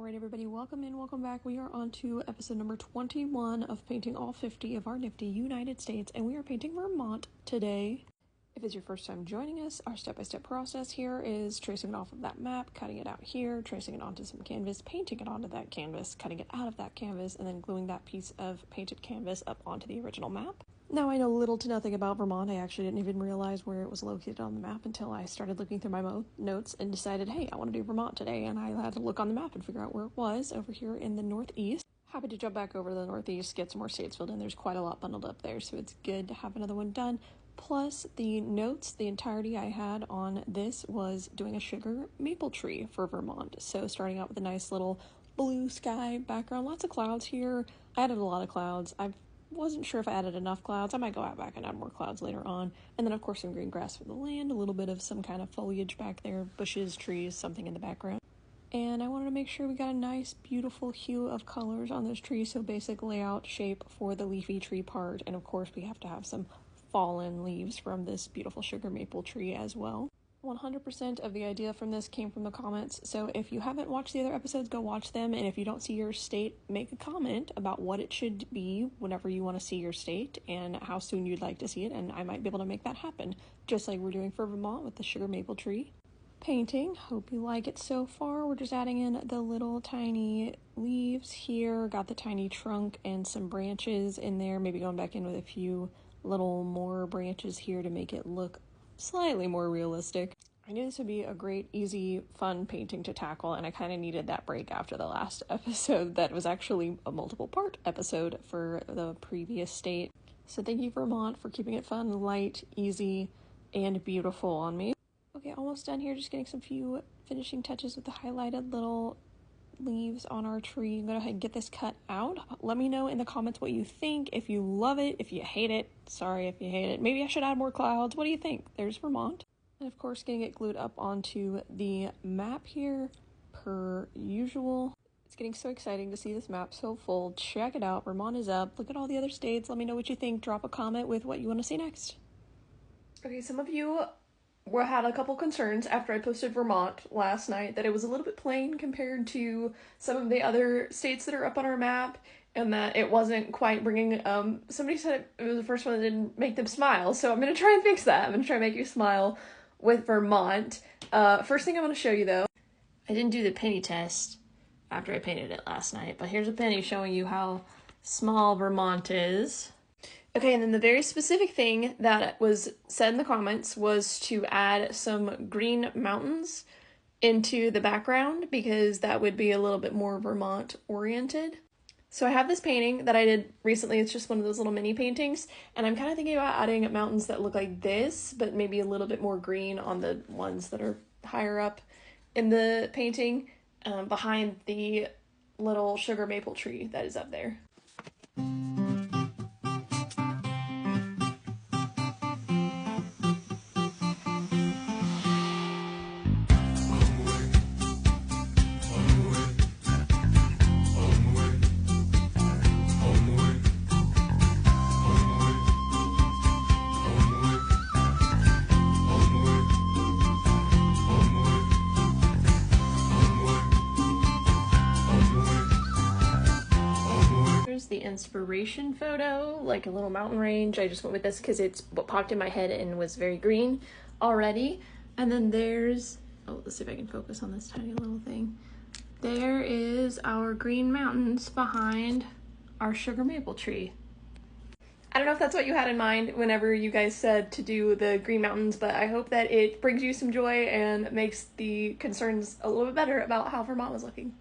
Alright everybody, welcome in, welcome back. We are on to episode number 21 of painting all 50 of our nifty United States, and we are painting Vermont today. If it's your first time joining us, our step-by-step process here is tracing it off of that map, cutting it out here, tracing it onto some canvas, painting it onto that canvas, cutting it out of that canvas, and then gluing that piece of painted canvas up onto the original map. Now, I know little to nothing about Vermont. I actually didn't even realize where it was located on the map until I started looking through my notes and decided, hey, I want to do Vermont today, and I had to look on the map and figure out where it was over here in the northeast. Happy to jump back over to the northeast, get some more states filled in. There's quite a lot bundled up there, so it's good to have another one done. Plus, the notes, the entirety I had on this was doing a sugar maple tree for Vermont. So starting out with a nice little blue sky background, lots of clouds here. I added a lot of clouds. I wasn't sure if I added enough clouds. I might go out back and add more clouds later on. And then, of course, some green grass for the land, a little bit of some kind of foliage back there, bushes, trees, something in the background. And I wanted to make sure we got a nice, beautiful hue of colors on those trees, so basic layout shape for the leafy tree part. And, of course, we have to have some fallen leaves from this beautiful sugar maple tree as well. 100% of the idea from this came from the comments, so if you haven't watched the other episodes, go watch them, and if you don't see your state, make a comment about what it should be whenever you want to see your state and how soon you'd like to see it, and I might be able to make that happen, just like we're doing for Vermont with the sugar maple tree painting. Hope you like it so far. We're just adding in the little tiny leaves here, got the tiny trunk and some branches in there, maybe going back in with a few little more branches here to make it look slightly more realistic. I knew this would be a great, easy, fun painting to tackle, and I kind of needed that break after the last episode that was actually a multiple part episode for the previous state. So thank you, Vermont, for keeping it fun, light, easy, and beautiful on me. Okay, almost done here, just getting some few finishing touches with the highlighted little leaves on our tree. I'm gonna go ahead and get this cut out. Let me know in the comments what you think, if you love it, if you hate it. Sorry if you hate it. Maybe I should add more clouds. What do you think? There's Vermont. And of course, getting it glued up onto the map here, per usual. It's getting so exciting to see this map so full. Check it out. Vermont is up. Look at all the other states. Let me know what you think. Drop a comment with what you want to see next. Okay, some of you had a couple concerns after I posted Vermont last night that it was a little bit plain compared to some of the other states that are up on our map, and that it wasn't quite bringing, somebody said it was the first one that didn't make them smile, so I'm going to try and fix that. I'm going to try and make you smile with Vermont. First thing I'm going to show you, though, I didn't do the penny test after I painted it last night, but here's a penny showing you how small Vermont is. Okay, and then the very specific thing that was said in the comments was to add some green mountains into the background because that would be a little bit more Vermont oriented. So I have this painting that I did recently. It's just one of those little mini paintings, and I'm kind of thinking about adding mountains that look like this, but maybe a little bit more green on the ones that are higher up in the painting, behind the little sugar maple tree that is up there. The inspiration photo, like a little mountain range. I just went with this because it's what popped in my head and was very green already. And then there's, oh, let's see if I can focus on this tiny little thing. There is our green mountains behind our sugar maple tree. I don't know if that's what you had in mind whenever you guys said to do the green mountains, but I hope that it brings you some joy and makes the concerns a little bit better about how Vermont was looking.